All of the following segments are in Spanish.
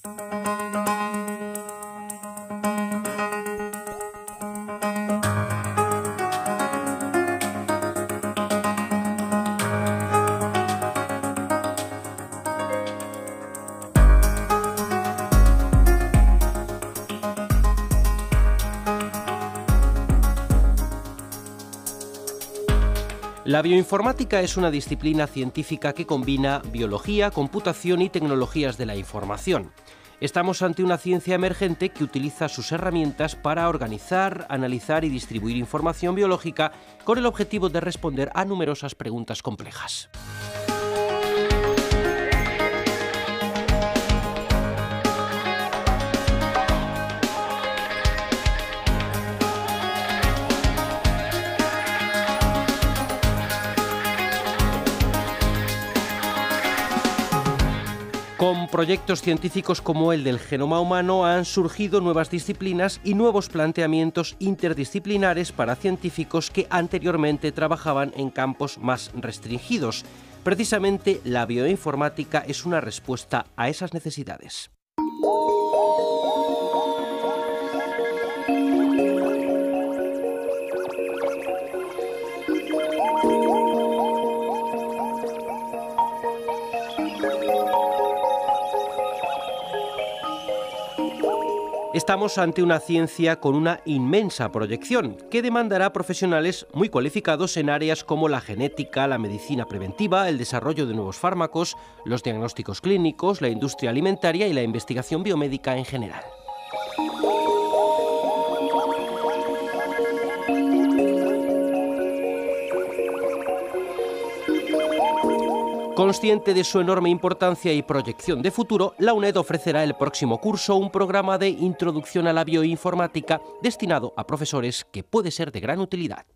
La bioinformática es una disciplina científica que combina biología, computación y tecnologías de la información. Estamos ante una ciencia emergente que utiliza sus herramientas para organizar, analizar y distribuir información biológica con el objetivo de responder a numerosas preguntas complejas. Con proyectos científicos como el del genoma humano han surgido nuevas disciplinas y nuevos planteamientos interdisciplinares para científicos que anteriormente trabajaban en campos más restringidos. Precisamente la bioinformática es una respuesta a esas necesidades. Estamos ante una ciencia con una inmensa proyección que demandará profesionales muy cualificados en áreas como la genética, la medicina preventiva, el desarrollo de nuevos fármacos, los diagnósticos clínicos, la industria alimentaria y la investigación biomédica en general. Consciente de su enorme importancia y proyección de futuro, la UNED ofrecerá el próximo curso un programa de introducción a la bioinformática destinado a profesores que puede ser de gran utilidad.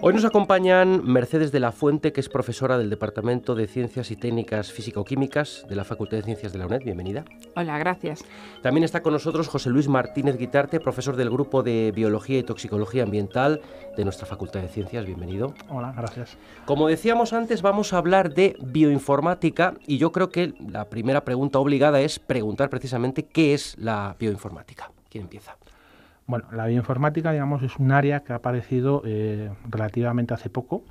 Hoy nos acompañan Mercedes de la Fuente, que es profesora del Departamento de Ciencias y Técnicas Físico-Químicas de la Facultad de Ciencias de la UNED. Bienvenida. Hola, gracias. También está con nosotros José Luis Martínez Guitarte, profesor del Grupo de Biología y Toxicología Ambiental de nuestra Facultad de Ciencias. Bienvenido. Hola, gracias. Como decíamos antes, vamos a hablar de bioinformática y yo creo que la primera pregunta obligada es preguntar precisamente qué es la bioinformática. ¿Quién empieza? Bueno, la bioinformática, digamos, es un área que ha aparecido relativamente hace poco,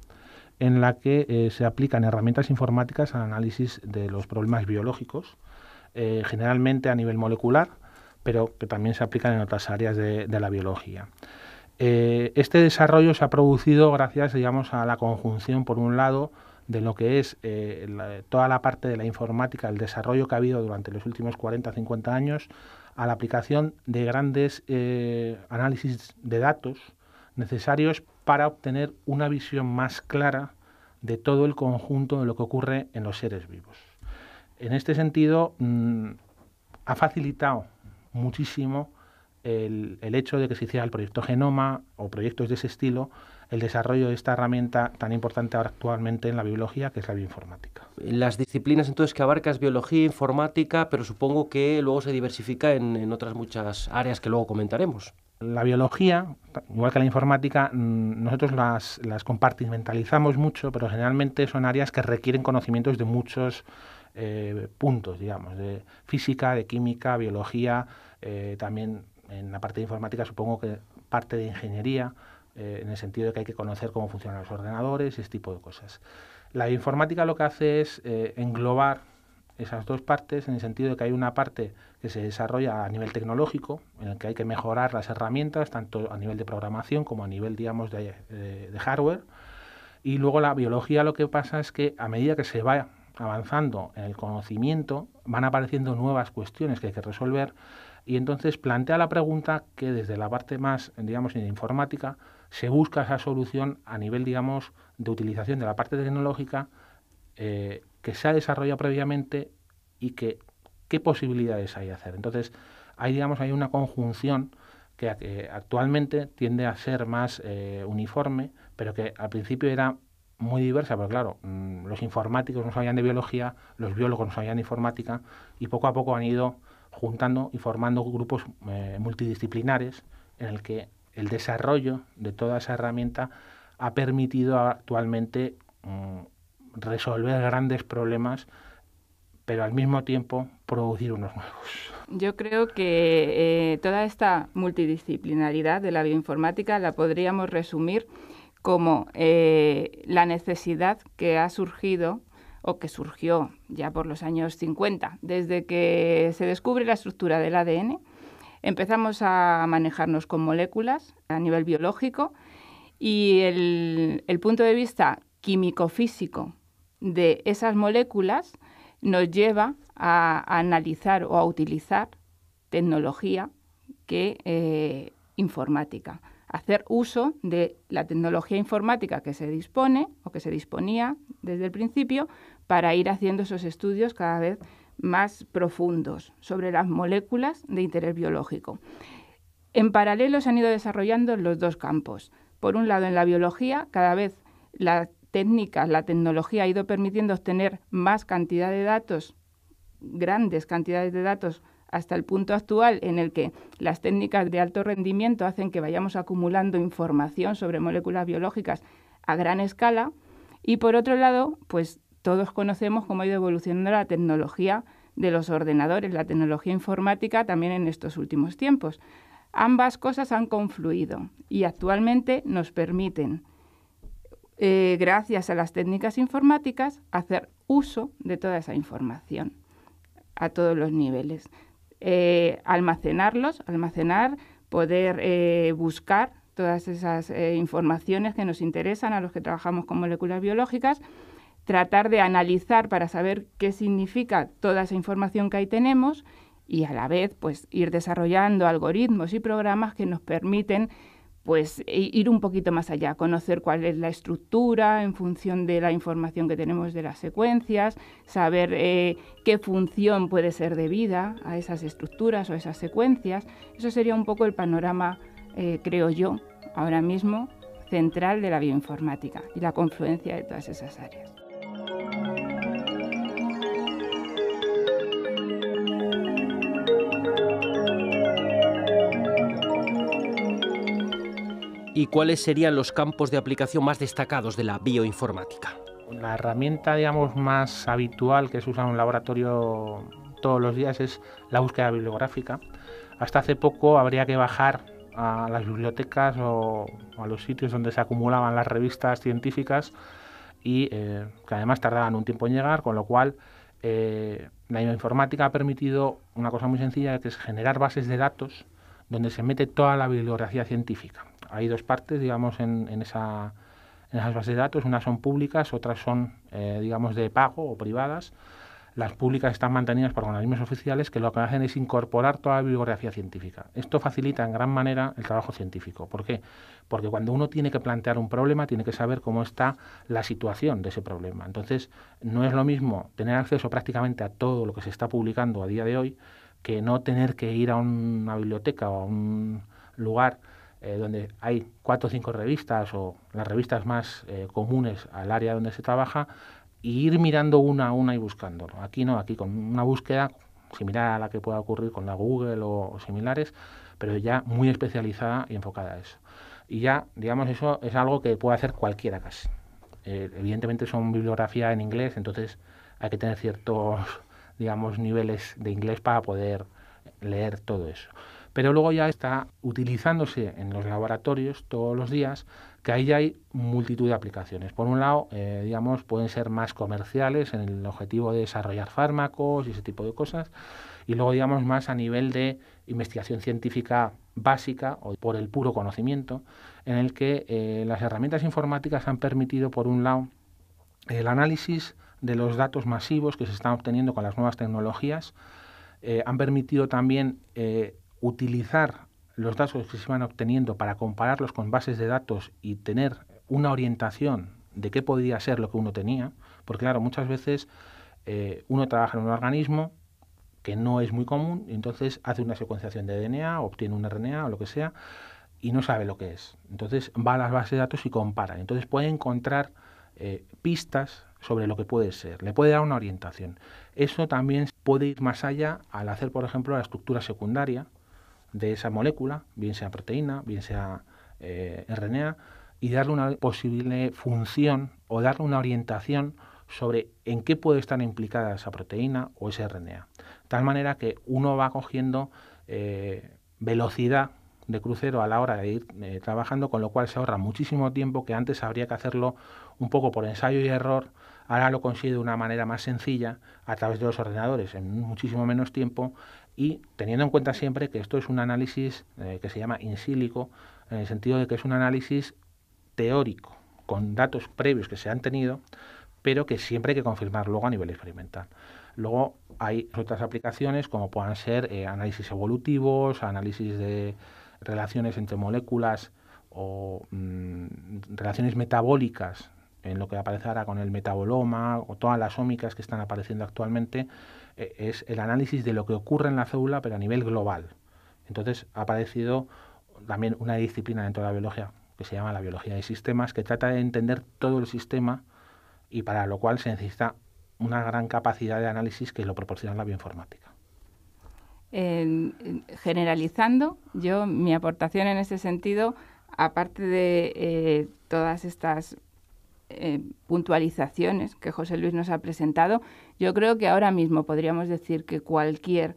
en la que se aplican herramientas informáticas al análisis de los problemas biológicos, generalmente a nivel molecular, pero que también se aplican en otras áreas de la biología. Este desarrollo se ha producido gracias, digamos, a la conjunción, por un lado, de lo que es toda la parte de la informática, el desarrollo que ha habido durante los últimos 40-50 años, a la aplicación de grandes análisis de datos necesarios para obtener una visión más clara de todo el conjunto de lo que ocurre en los seres vivos. En este sentido, ha facilitado muchísimo el hecho de que se hiciera el proyecto Genoma o proyectos de ese estilo, el desarrollo de esta herramienta tan importante ahora actualmente en la biología, que es la bioinformática. Las disciplinas entonces que abarcas biología, informática, pero supongo que luego se diversifica en otras muchas áreas que luego comentaremos. La biología, igual que la informática, nosotros las compartimentalizamos mucho, pero generalmente son áreas que requieren conocimientos de muchos puntos, digamos, de física, de química, biología, también en la parte de informática supongo que parte de ingeniería, en el sentido de que hay que conocer cómo funcionan los ordenadores y ese tipo de cosas. La informática lo que hace es englobar esas dos partes, en el sentido de que hay una parte que se desarrolla a nivel tecnológico, en el que hay que mejorar las herramientas, tanto a nivel de programación como a nivel, digamos, de hardware. Y luego la biología lo que pasa es que a medida que se va avanzando en el conocimiento, van apareciendo nuevas cuestiones que hay que resolver, y entonces plantea la pregunta que desde la parte más, digamos, de informática, se busca esa solución a nivel, digamos, de utilización de la parte tecnológica que se ha desarrollado previamente y que qué posibilidades hay de hacer. Entonces, hay una conjunción que actualmente tiende a ser más uniforme, pero que al principio era muy diversa, porque claro, los informáticos no sabían de biología, los biólogos no sabían de informática, y poco a poco han ido juntando y formando grupos multidisciplinares en el que el desarrollo de toda esa herramienta ha permitido actualmente resolver grandes problemas, pero al mismo tiempo producir unos nuevos. Yo creo que toda esta multidisciplinaridad de la bioinformática la podríamos resumir como la necesidad que ha surgido o que surgió ya por los años 50. Desde que se descubre la estructura del ADN, empezamos a manejarnos con moléculas a nivel biológico y el punto de vista químico-físico de esas moléculas nos lleva a analizar o a utilizar tecnología informática, hacer uso de la tecnología informática que se dispone o que se disponía desde el principio para ir haciendo esos estudios cada vez más profundos sobre las moléculas de interés biológico. En paralelo se han ido desarrollando los dos campos. Por un lado, en la biología, cada vez la tecnología ha ido permitiendo obtener más cantidad de datos, grandes cantidades de datos, hasta el punto actual en el que las técnicas de alto rendimiento hacen que vayamos acumulando información sobre moléculas biológicas a gran escala. Y por otro lado, pues todos conocemos cómo ha ido evolucionando la tecnología de los ordenadores, la tecnología informática también en estos últimos tiempos. Ambas cosas han confluido y actualmente nos permiten, gracias a las técnicas informáticas, hacer uso de toda esa información a todos los niveles. Almacenar, poder buscar todas esas informaciones que nos interesan a los que trabajamos con moléculas biológicas, tratar de analizar para saber qué significa toda esa información que ahí tenemos y a la vez pues ir desarrollando algoritmos y programas que nos permiten pues ir un poquito más allá, conocer cuál es la estructura en función de la información que tenemos de las secuencias, saber qué función puede ser debida a esas estructuras o a esas secuencias. Eso sería un poco el panorama, creo yo, ahora mismo, central de la bioinformática y la confluencia de todas esas áreas. ¿Y cuáles serían los campos de aplicación más destacados de la bioinformática? La herramienta, digamos, más habitual que se usa en un laboratorio todos los días es la búsqueda bibliográfica. Hasta hace poco habría que bajar a las bibliotecas o a los sitios donde se acumulaban las revistas científicas y que además tardaban un tiempo en llegar, con lo cual la bioinformática ha permitido una cosa muy sencilla, que es generar bases de datos donde se mete toda la bibliografía científica. Hay dos partes, digamos, en esas bases de datos. Unas son públicas, otras son, digamos, de pago o privadas. Las públicas están mantenidas por organismos oficiales que lo que hacen es incorporar toda la bibliografía científica. Esto facilita en gran manera el trabajo científico. ¿Por qué? Porque cuando uno tiene que plantear un problema, tiene que saber cómo está la situación de ese problema. Entonces, no es lo mismo tener acceso prácticamente a todo lo que se está publicando a día de hoy que no tener que ir a una biblioteca o a un lugar donde hay 4 o 5 revistas o las revistas más comunes al área donde se trabaja y ir mirando una a una y buscándolo. Aquí no, aquí con una búsqueda similar a la que pueda ocurrir con la Google o similares, pero ya muy especializada y enfocada a eso. Y ya, digamos, eso es algo que puede hacer cualquiera casi. Evidentemente son bibliografía en inglés, entonces hay que tener ciertos, digamos, niveles de inglés para poder leer todo eso. Pero luego ya está utilizándose en los laboratorios todos los días, que ahí ya hay multitud de aplicaciones. Por un lado, digamos, pueden ser más comerciales en el objetivo de desarrollar fármacos y ese tipo de cosas, y luego, digamos, más a nivel de investigación científica básica o por el puro conocimiento, en el que las herramientas informáticas han permitido, por un lado, el análisis de los datos masivos que se están obteniendo con las nuevas tecnologías, han permitido también utilizar los datos que se van obteniendo para compararlos con bases de datos y tener una orientación de qué podría ser lo que uno tenía, porque claro, muchas veces uno trabaja en un organismo que no es muy común y entonces hace una secuenciación de DNA, obtiene un RNA o lo que sea y no sabe lo que es. Entonces va a las bases de datos y compara. Entonces puede encontrar pistas sobre lo que puede ser, le puede dar una orientación. Eso también puede ir más allá al hacer, por ejemplo, la estructura secundaria de esa molécula, bien sea proteína, bien sea RNA, y darle una posible función o darle una orientación sobre en qué puede estar implicada esa proteína o ese RNA. De tal manera que uno va cogiendo velocidad de crucero a la hora de ir trabajando, con lo cual se ahorra muchísimo tiempo que antes habría que hacerlo un poco por ensayo y error. Ahora lo consigue de una manera más sencilla a través de los ordenadores en muchísimo menos tiempo, y teniendo en cuenta siempre que esto es un análisis que se llama in silico, en el sentido de que es un análisis teórico, con datos previos que se han tenido, pero que siempre hay que confirmar luego a nivel experimental. Luego hay otras aplicaciones como puedan ser análisis evolutivos, análisis de relaciones entre moléculas o relaciones metabólicas, en lo que aparece ahora con el metaboloma o todas las ómicas que están apareciendo actualmente, es el análisis de lo que ocurre en la célula pero a nivel global. Entonces ha aparecido también una disciplina dentro de la biología que se llama la biología de sistemas, que trata de entender todo el sistema, y para lo cual se necesita una gran capacidad de análisis que lo proporciona la bioinformática. Generalizando, mi aportación en ese sentido, aparte de todas estas puntualizaciones que José Luis nos ha presentado, yo creo que ahora mismo podríamos decir que cualquier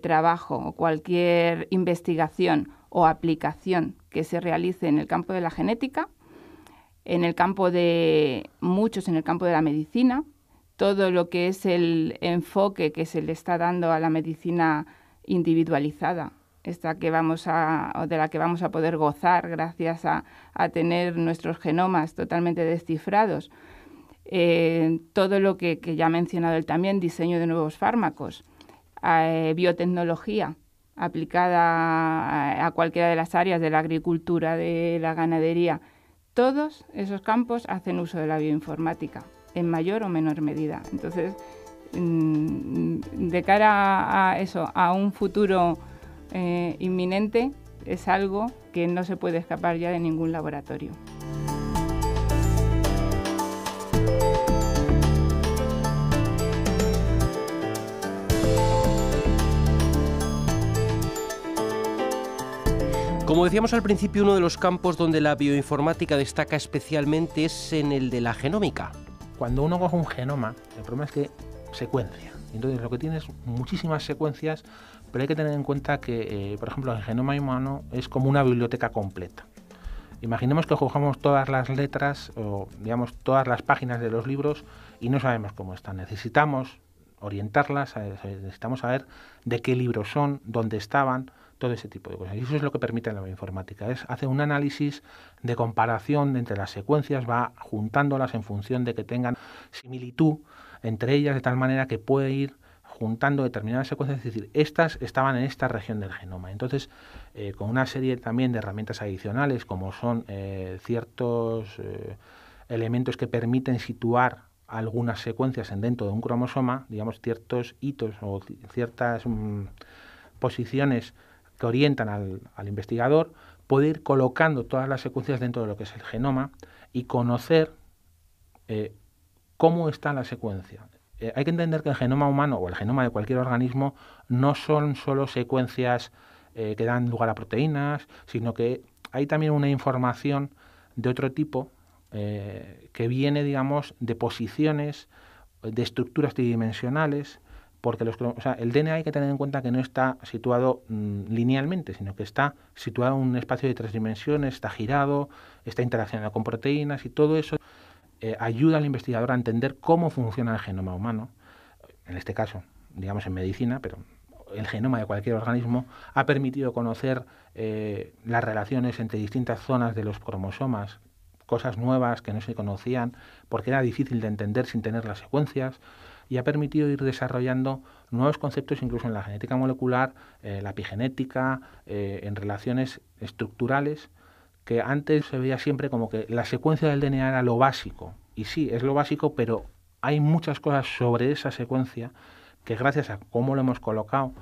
trabajo o cualquier investigación o aplicación que se realice en el campo de la genética, en el campo de la medicina, todo lo que es el enfoque que se le está dando a la medicina individualizada, esta que de la que vamos a poder gozar gracias a tener nuestros genomas totalmente descifrados. Todo lo que ya ha mencionado él también, diseño de nuevos fármacos, biotecnología aplicada a cualquiera de las áreas de la agricultura, de la ganadería. Todos esos campos hacen uso de la bioinformática, en mayor o menor medida. Entonces, de cara a eso, a un futuro inminente, es algo que no se puede escapar ya de ningún laboratorio. Como decíamos al principio, uno de los campos donde la bioinformática destaca especialmente es en el de la genómica. Cuando uno coge un genoma, el problema es que secuencia. Entonces lo que tiene es muchísimas secuencias, pero hay que tener en cuenta que, por ejemplo, el genoma humano es como una biblioteca completa. Imaginemos que cogemos todas las letras o, digamos, todas las páginas de los libros y no sabemos cómo están. Necesitamos orientarlas, necesitamos saber de qué libros son, dónde estaban, todo ese tipo de cosas. Y eso es lo que permite la bioinformática, hace un análisis de comparación entre las secuencias, va juntándolas en función de que tengan similitud entre ellas, de tal manera que puede ir juntando determinadas secuencias, es decir, estas estaban en esta región del genoma. Entonces, con una serie también de herramientas adicionales, como son ciertos elementos que permiten situar algunas secuencias dentro de un cromosoma, digamos, ciertos hitos o ciertas posiciones que orientan al investigador, puede ir colocando todas las secuencias dentro de lo que es el genoma y conocer cómo está la secuencia. Hay que entender que el genoma humano o el genoma de cualquier organismo no son solo secuencias que dan lugar a proteínas, sino que hay también una información de otro tipo que viene, digamos, de posiciones, de estructuras tridimensionales, porque el DNA hay que tener en cuenta que no está situado linealmente, sino que está situado en un espacio de 3 dimensiones, está girado, está interaccionando con proteínas, y todo eso ayuda al investigador a entender cómo funciona el genoma humano, en este caso, digamos, en medicina, pero el genoma de cualquier organismo ha permitido conocer las relaciones entre distintas zonas de los cromosomas, cosas nuevas que no se conocían porque era difícil de entender sin tener las secuencias, y ha permitido ir desarrollando nuevos conceptos incluso en la genética molecular, la epigenética, en relaciones estructurales, que antes se veía siempre como que la secuencia del DNA era lo básico, y sí, es lo básico, pero hay muchas cosas sobre esa secuencia que, gracias a cómo lo hemos colocado,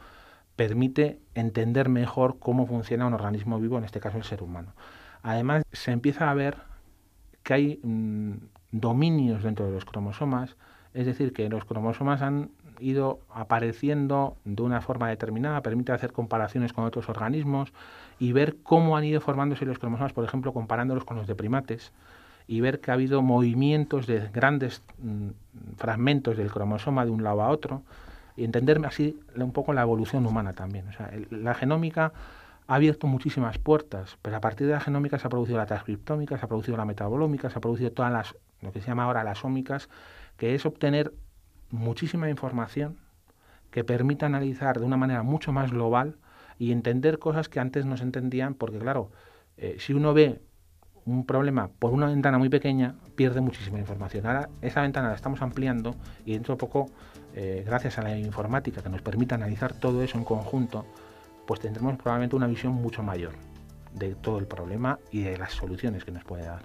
permite entender mejor cómo funciona un organismo vivo, en este caso el ser humano. Además, se empieza a ver que hay dominios dentro de los cromosomas, es decir, que los cromosomas han ido apareciendo de una forma determinada, permite hacer comparaciones con otros organismos y ver cómo han ido formándose los cromosomas, por ejemplo, comparándolos con los de primates, y ver que ha habido movimientos de grandes fragmentos del cromosoma de un lado a otro, y entender así un poco la evolución humana también. O sea, la genómica ha abierto muchísimas puertas, pero a partir de la genómica se ha producido la transcriptómica, se ha producido la metabolómica, se ha producido todas las, lo que se llama ahora las ómicas, que es obtener muchísima información que permita analizar de una manera mucho más global y entender cosas que antes no se entendían, porque claro, si uno ve un problema por una ventana muy pequeña, pierde muchísima información. Ahora esa ventana la estamos ampliando y dentro de poco, gracias a la informática que nos permite analizar todo eso en conjunto, pues tendremos probablemente una visión mucho mayor de todo el problema y de las soluciones que nos puede dar.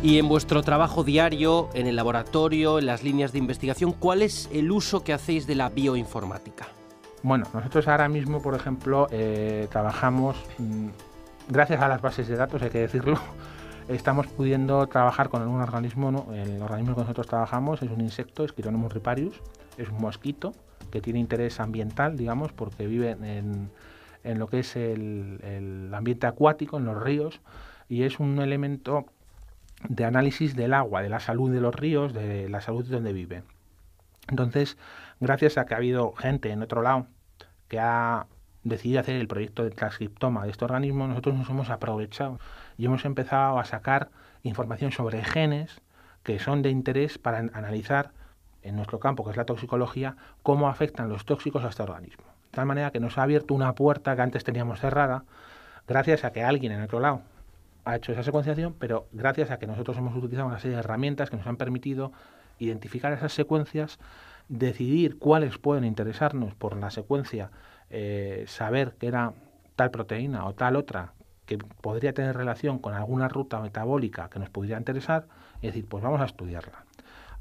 Y en vuestro trabajo diario, en el laboratorio, en las líneas de investigación, ¿cuál es el uso que hacéis de la bioinformática? Bueno, nosotros ahora mismo, por ejemplo, trabajamos, gracias a las bases de datos, hay que decirlo, estamos pudiendo trabajar con un organismo, ¿no? El organismo que nosotros trabajamos es un insecto, Schironomus riparius, es un mosquito que tiene interés ambiental, digamos, porque vive en lo que es el ambiente acuático, en los ríos, y es un elemento de análisis del agua, de la salud de los ríos, de la salud de donde vive. Entonces, gracias a que ha habido gente en otro lado que ha decidido hacer el proyecto de transcriptoma de este organismo, nosotros nos hemos aprovechado y hemos empezado a sacar información sobre genes que son de interés para analizar en nuestro campo, que es la toxicología, cómo afectan los tóxicos a este organismo. De tal manera que nos ha abierto una puerta que antes teníamos cerrada, gracias a que alguien en otro lado ha hecho esa secuenciación, pero gracias a que nosotros hemos utilizado una serie de herramientas que nos han permitido identificar esas secuencias, decidir cuáles pueden interesarnos por la secuencia, saber que era tal proteína o tal otra que podría tener relación con alguna ruta metabólica que nos pudiera interesar, y decir, pues vamos a estudiarla.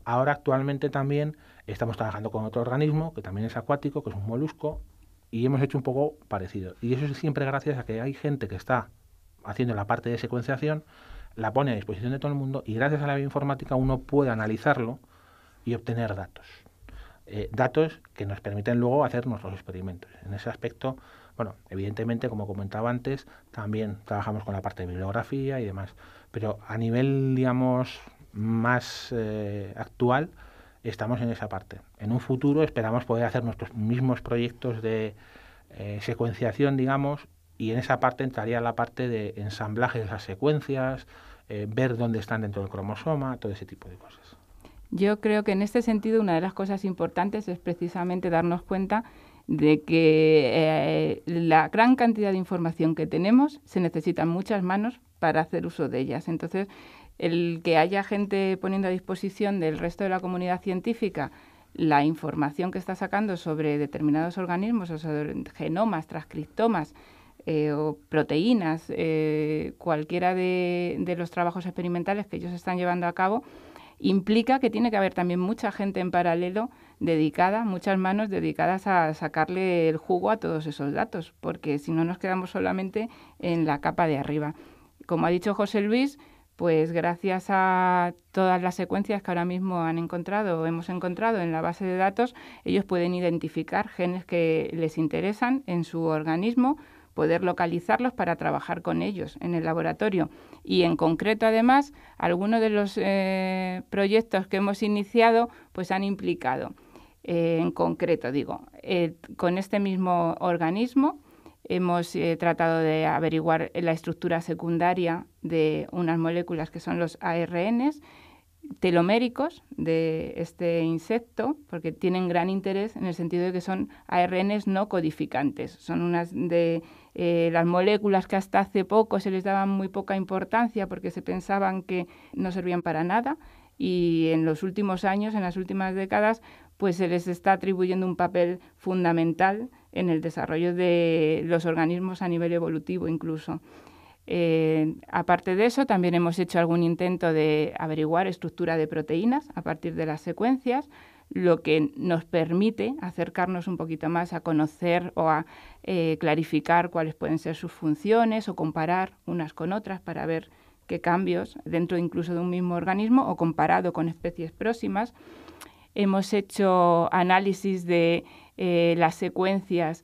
Ahora actualmente también estamos trabajando con otro organismo que también es acuático, que es un molusco, y hemos hecho un poco parecido. Y eso es siempre gracias a que hay gente que está haciendo la parte de secuenciación, la pone a disposición de todo el mundo y gracias a la bioinformática uno puede analizarlo y obtener datos. Datos que nos permiten luego hacer nuestros experimentos. En ese aspecto, bueno, evidentemente, como comentaba antes, también trabajamos con la parte de bibliografía y demás, pero a nivel, digamos, más actual, estamos en esa parte. En un futuro esperamos poder hacer nuestros mismos proyectos de secuenciación, digamos, y en esa parte entraría la parte de ensamblaje de esas secuencias, ver dónde están dentro del cromosoma, todo ese tipo de cosas. Yo creo que en este sentido una de las cosas importantes es precisamente darnos cuenta de que la gran cantidad de información que tenemos se necesitan muchas manos para hacer uso de ellas. Entonces, el que haya gente poniendo a disposición del resto de la comunidad científica la información que está sacando sobre determinados organismos, o sobre genomas, transcriptomas, o proteínas, cualquiera de los trabajos experimentales que ellos están llevando a cabo, implica que tiene que haber también mucha gente en paralelo dedicada, muchas manos dedicadas a sacarle el jugo a todos esos datos, porque si no nos quedamos solamente en la capa de arriba. Como ha dicho José Luis, pues gracias a todas las secuencias que ahora mismo han encontrado o hemos encontrado en la base de datos, ellos pueden identificar genes que les interesan en su organismo, poder localizarlos para trabajar con ellos en el laboratorio. Y en concreto, además, algunos de los proyectos que hemos iniciado pues han implicado, en concreto, con este mismo organismo hemos tratado de averiguar la estructura secundaria de unas moléculas que son los ARNs teloméricos de este insecto, porque tienen gran interés en el sentido de que son ARNs no codificantes. Son unas de las moléculas que hasta hace poco se les daba muy poca importancia porque se pensaban que no servían para nada, y en los últimos años, en las últimas décadas, pues se les está atribuyendo un papel fundamental en el desarrollo de los organismos a nivel evolutivo incluso. Aparte de eso, también hemos hecho algún intento de averiguar estructura de proteínas a partir de las secuencias, lo que nos permite acercarnos un poquito más a conocer o a clarificar cuáles pueden ser sus funciones o comparar unas con otras para ver qué cambios dentro incluso de un mismo organismo o comparado con especies próximas. Hemos hecho análisis de las secuencias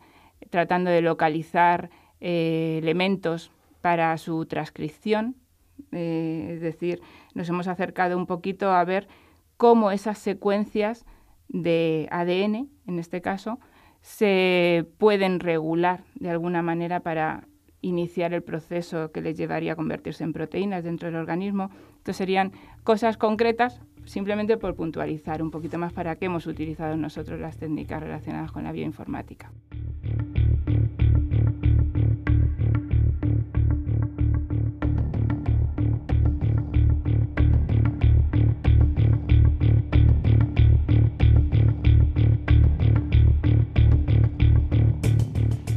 tratando de localizar elementos para su transcripción, es decir, nos hemos acercado un poquito a ver cómo esas secuencias de ADN, en este caso, se pueden regular de alguna manera para iniciar el proceso que les llevaría a convertirse en proteínas dentro del organismo. Entonces serían cosas concretas, simplemente por puntualizar un poquito más para qué hemos utilizado nosotros las técnicas relacionadas con la bioinformática.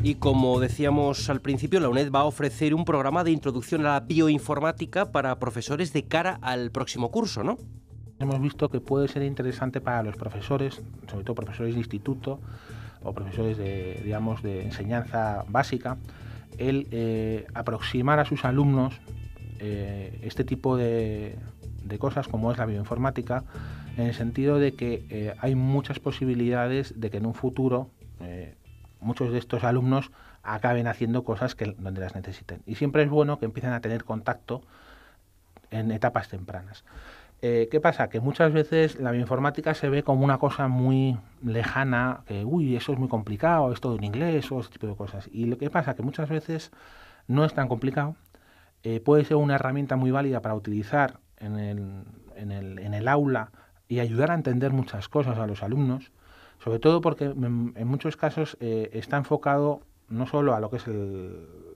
Y como decíamos al principio, la UNED va a ofrecer un programa de introducción a la bioinformática para profesores de cara al próximo curso, ¿no? Hemos visto que puede ser interesante para los profesores, sobre todo profesores de instituto o profesores de enseñanza básica, el aproximar a sus alumnos este tipo de cosas como es la bioinformática, en el sentido de que hay muchas posibilidades de que en un futuro muchos de estos alumnos acaben haciendo cosas donde las necesiten. Y siempre es bueno que empiecen a tener contacto en etapas tempranas. ¿Qué pasa? Que muchas veces la bioinformática se ve como una cosa muy lejana, que eso es muy complicado, es todo en inglés o ese tipo de cosas. Y lo que pasa que muchas veces no es tan complicado, puede ser una herramienta muy válida para utilizar en el aula y ayudar a entender muchas cosas a los alumnos, sobre todo porque en muchos casos está enfocado no solo a lo que es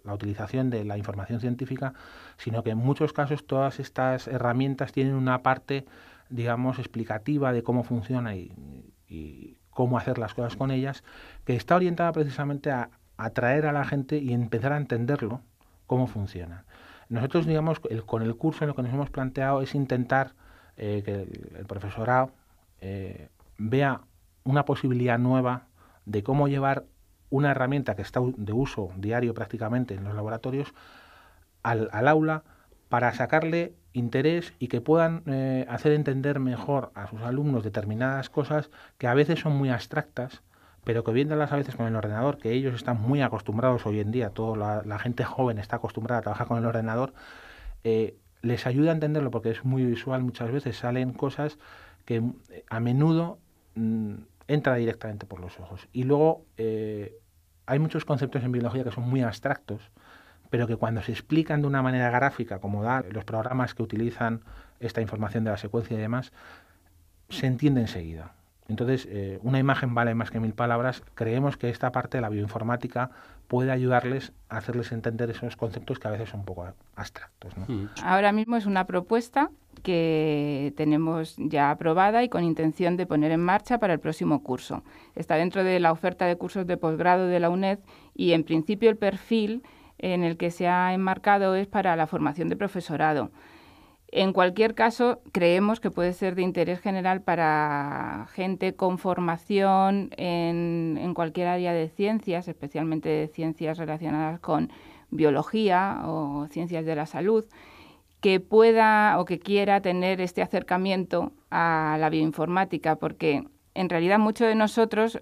la utilización de la información científica, sino que en muchos casos todas estas herramientas tienen una parte, digamos, explicativa de cómo funciona y cómo hacer las cosas con ellas, que está orientada precisamente a atraer a la gente y empezar a entenderlo, cómo funciona. Nosotros, digamos, con el curso lo que nos hemos planteado es intentar que el profesorado vea una posibilidad nueva de cómo llevar una herramienta que está de uso diario prácticamente en los laboratorios al aula para sacarle interés y que puedan hacer entender mejor a sus alumnos determinadas cosas que a veces son muy abstractas, pero que viéndolas a veces con el ordenador, que ellos están muy acostumbrados hoy en día, toda la gente joven está acostumbrada a trabajar con el ordenador, les ayuda a entenderlo porque es muy visual, muchas veces salen cosas que a menudo entra directamente por los ojos. Y luego hay muchos conceptos en biología que son muy abstractos, pero que cuando se explican de una manera gráfica, como dan los programas que utilizan esta información de la secuencia y demás, se entiende enseguida. Entonces, una imagen vale más que 1000 palabras. Creemos que esta parte de la bioinformática puede ayudarles a hacerles entender esos conceptos que a veces son un poco abstractos, ¿no? Ahora mismo es una propuesta que tenemos ya aprobada y con intención de poner en marcha para el próximo curso. Está dentro de la oferta de cursos de posgrado de la UNED y, en principio, el perfil en el que se ha enmarcado es para la formación de profesorado. En cualquier caso, creemos que puede ser de interés general para gente con formación en cualquier área de ciencias, especialmente de ciencias relacionadas con biología o ciencias de la salud, que pueda o que quiera tener este acercamiento a la bioinformática, porque en realidad muchos de nosotros,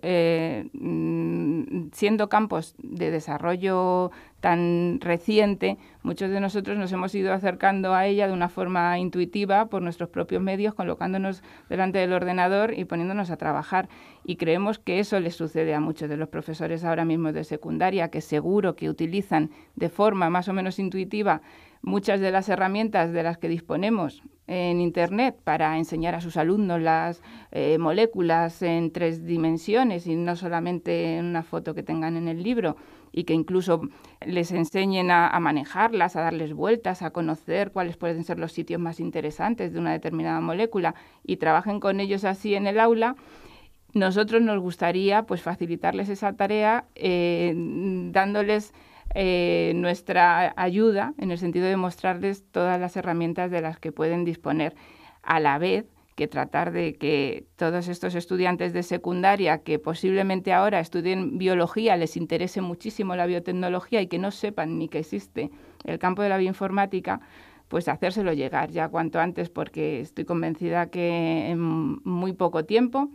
siendo campos de desarrollo tan reciente, muchos de nosotros nos hemos ido acercando a ella de una forma intuitiva por nuestros propios medios, colocándonos delante del ordenador y poniéndonos a trabajar. Y creemos que eso les sucede a muchos de los profesores ahora mismo de secundaria, que seguro que utilizan de forma más o menos intuitiva muchas de las herramientas de las que disponemos en Internet para enseñar a sus alumnos las moléculas en 3 dimensiones y no solamente en una foto que tengan en el libro, y que incluso les enseñen a manejarlas, a darles vueltas, a conocer cuáles pueden ser los sitios más interesantes de una determinada molécula y trabajen con ellos así en el aula. Nosotros nos gustaría pues facilitarles esa tarea dándoles nuestra ayuda en el sentido de mostrarles todas las herramientas de las que pueden disponer, a la vez que tratar de que todos estos estudiantes de secundaria que posiblemente ahora estudien biología, les interese muchísimo la biotecnología y que no sepan ni que existe el campo de la bioinformática, pues hacérselo llegar ya cuanto antes, porque estoy convencida que en muy poco tiempo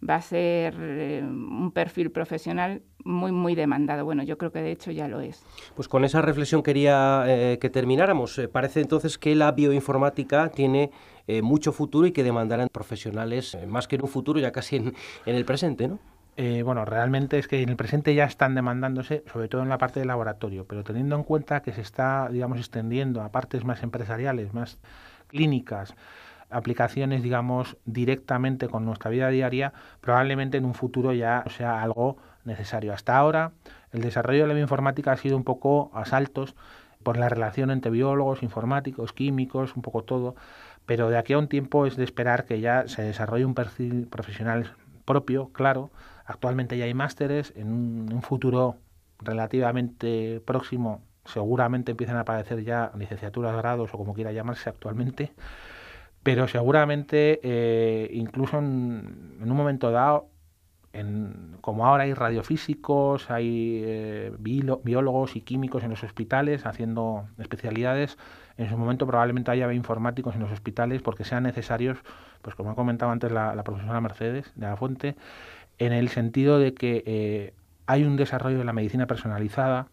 va a ser un perfil profesional muy demandado. Bueno, yo creo que de hecho ya lo es. Pues con esa reflexión quería que termináramos. Parece entonces que la bioinformática tiene mucho futuro y que demandarán profesionales más que en un futuro, ya casi en el presente, ¿no? Bueno, realmente es que en el presente ya están demandándose, sobre todo en la parte de laboratorio, pero teniendo en cuenta que se está, digamos, extendiendo a partes más empresariales, más clínicas, aplicaciones, digamos, directamente con nuestra vida diaria, probablemente en un futuro ya sea algo necesario. Hasta ahora, el desarrollo de la bioinformática ha sido un poco a saltos por la relación entre biólogos, informáticos, químicos, un poco todo, pero de aquí a un tiempo es de esperar que ya se desarrolle un perfil profesional propio, claro. Actualmente ya hay másteres, en un futuro relativamente próximo seguramente empiezan a aparecer ya licenciaturas, grados o como quiera llamarse actualmente, pero seguramente incluso en un momento dado, como ahora hay radiofísicos, hay biólogos y químicos en los hospitales haciendo especialidades, en su momento probablemente haya informáticos en los hospitales porque sean necesarios, pues como ha comentado antes la profesora Mercedes de la Fuente, en el sentido de que hay un desarrollo de la medicina personalizada,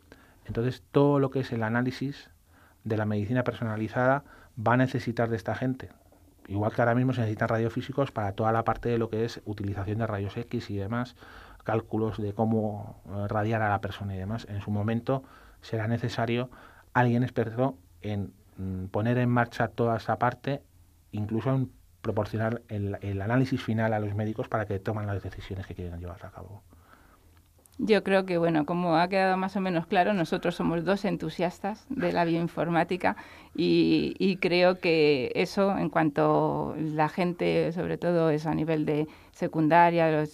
entonces todo lo que es el análisis de la medicina personalizada va a necesitar de esta gente. Igual que ahora mismo se necesitan radiofísicos para toda la parte de lo que es utilización de rayos X y demás, cálculos de cómo radiar a la persona y demás. En su momento será necesario alguien experto en poner en marcha toda esa parte, incluso en proporcionar el análisis final a los médicos para que tomen las decisiones que quieren llevar a cabo. Yo creo que, bueno, como ha quedado más o menos claro, nosotros somos dos entusiastas de la bioinformática y creo que eso, en cuanto la gente, sobre todo eso a nivel de secundaria,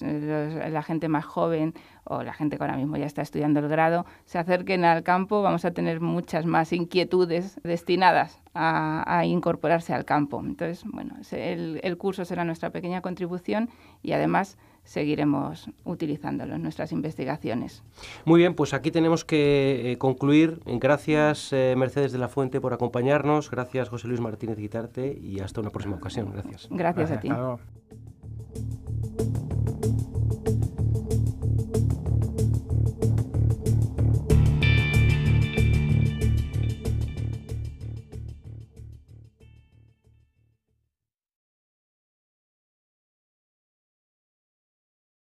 la gente más joven o la gente que ahora mismo ya está estudiando el grado, se acerquen al campo, vamos a tener muchas más inquietudes destinadas a incorporarse al campo. Entonces, bueno, el curso será nuestra pequeña contribución y además seguiremos utilizándolo en nuestras investigaciones. Muy bien, pues aquí tenemos que concluir. Gracias, Mercedes de la Fuente, por acompañarnos. Gracias, José Luis Martínez Guitarte, y hasta una próxima ocasión. Gracias. Gracias a ti.